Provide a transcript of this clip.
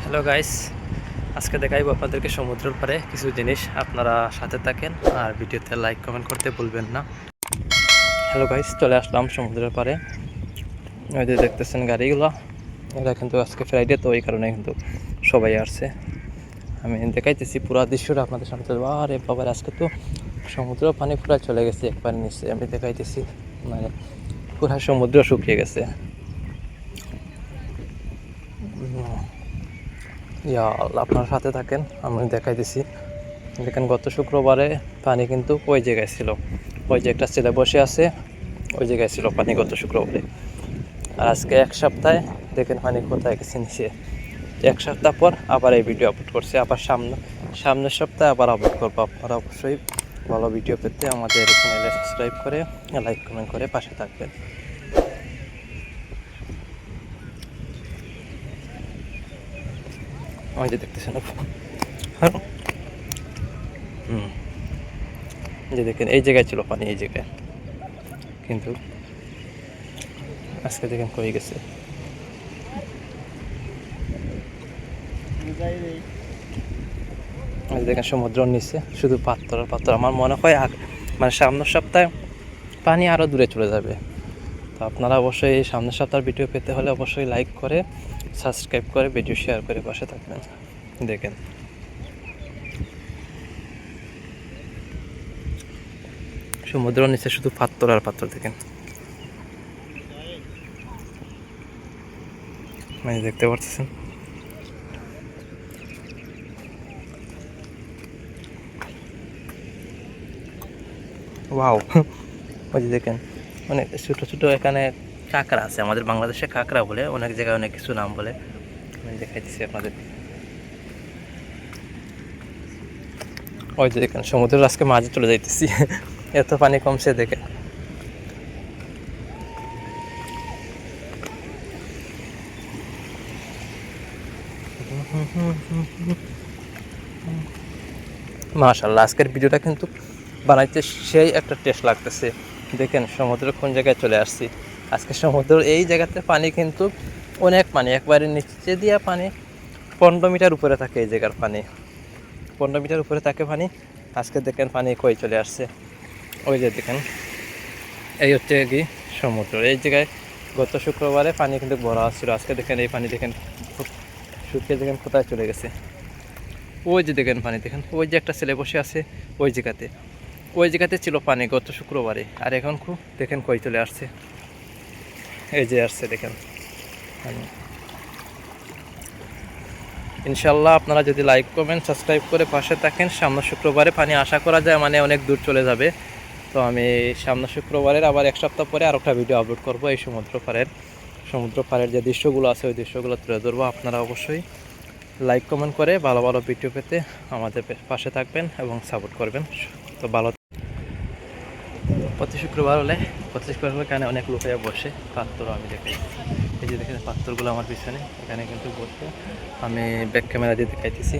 Hello guys, আজকে দেখাইব আপনাদেরকে সমুদ্রের পারে কিছু জিনিস। আপনারা সাথে থাকেন আর ভিডিওতে লাইক কমেন্ট করতে ভুলবেন না। হ্যালো গাইস, চলে আসলাম সমুদ্রের পারে। ওই যে দেখতেছেন গাড়িগুলো, এটা কিন্তু আজকে ফ্রাইডে, তো এই কারণে কিন্তু সবাই আসছে। আমি দেখাইতেছি পুরো দৃশ্যটা আপনাদের সামনে। আরে বাবার, আজকে তো সমুদ্র পানি পুরো চলে গেছে একবার নিচে। আমি দেখাইতেছি, মানে পুরো সমুদ্র শুকিয়ে গেছে। ইয়া আল্লাহ, আপনার সাথে থাকেন, আমি দেখাইতেছি। দেখেন, গত শুক্রবারে পানি কিন্তু ওই জায়গায় ছিল। ওই যে একটা ছেলে বসে আছে, ওই জায়গায় ছিল পানি গত শুক্রবারে। আর আজকে এক সপ্তাহে দেখেন পানি কোথায় গেছে নিচে। এক সপ্তাহ পর আবার এই ভিডিও আপলোড করছে, আবার সামনের সপ্তাহে আবার আপলোড করবো। আপনারা অবশ্যই ভালো ভিডিও পেতে আমাদের চ্যানেলে সাবস্ক্রাইব করে লাইক কমেন্ট করে পাশে থাকবেন। ওই যে দেখতেছেন, যে দেখেন এই জায়গায় ছিল পানি, এই জায়গায়, কিন্তু আজকে দেখেন কই গেছে। দেখেন সমুদ্রের নিচে শুধু পাথর আর পাথর। আমার মনে হয় মানে সামনের সপ্তাহে পানি আরও দূরে চলে যাবে। তো আপনারা অবশ্যই এই সামনের সপ্তাহের ভিডিও পেতে হলে অবশ্যই লাইক করে সাবস্ক্রাইব করে ভিডিও শেয়ার করে পাশে থাকবেন। দেখেন সমুদ্রের নিচে শুধু পাথর আর পাথর। দেখেন, মানে দেখতে পাচ্ছেন। ওয়াও, ওই যে দেখেন অনেক ছোটো ছোটো এখানে কাঁকড়া আছে। আমাদের বাংলাদেশে কাঁকড়া বলে, অনেক জায়গায় অনেক কিছু নাম বলে। আমি দেখাইতেছি আপনাদের। ওই যে দেখেন সমুদ্রের আজকে মাঝে চলে যাইতেছি, এত পানি কমছে দেখেন। মাশাআল্লাহ, আজকের ভিডিওটা কিন্তু বানাইতে সেই একটা টেস্ট লাগতেছে। দেখেন সমুদ্রের কোন জায়গায় চলে আসছি। আজকে সমুদ্রের এই জায়গাতে পানি কিন্তু অনেক পানি, একবারে নিচে দিয়া পানি 15 মিটার উপরে থাকে। এই জায়গার পানি 15 মিটার উপরে থাকে পানি। আজকে দেখেন পানি কই চলে আসছে। ওই যে দেখেন, এই হচ্ছে কি সমুদ্র। এই জায়গায় গত শুক্রবারে পানি কিন্তু ভরা আসছিল। আজকে দেখেন এই পানি দেখেন শুকিয়ে দেখেন কোথায় চলে গেছে। ওই যে দেখেন পানি, দেখেন ওই যে একটা ছেলে বসে আছে ওই জায়গাতে ছিল পানি গত শুক্রবারে। আর এখন খুব দেখেন কই চলে আসছে। এই যে আসছে দেখেন। ইনশাল্লাহ আপনারা যদি লাইক কমেন্ট সাবস্ক্রাইব করে পাশে থাকেন, সামনের শুক্রবারে পানি আশা করা যায় মানে অনেক দূর চলে যাবে। তো আমি সামনের শুক্রবারের আবার এক সপ্তাহ পরে আর একটা ভিডিও আপলোড করবো এই সমুদ্র পাড়ের যে দৃশ্যগুলো আছে ওই দৃশ্যগুলো তুলে ধরবো। আপনারা অবশ্যই লাইক কমেন্ট করে ভালো ভালো ভিডিও পেতে আমাদের পাশে থাকবেন এবং সাপোর্ট করবেন। তো ভালো, প্রতি শুক্রবার হলে এখানে অনেক লোক বসে পাত্র আমি দেখি। এই যে দেখেন পাত্রগুলো আমার পিছনে, এখানে কিন্তু বসে আমি ব্যাক ক্যামেরা দিয়ে দেখাইতেছি।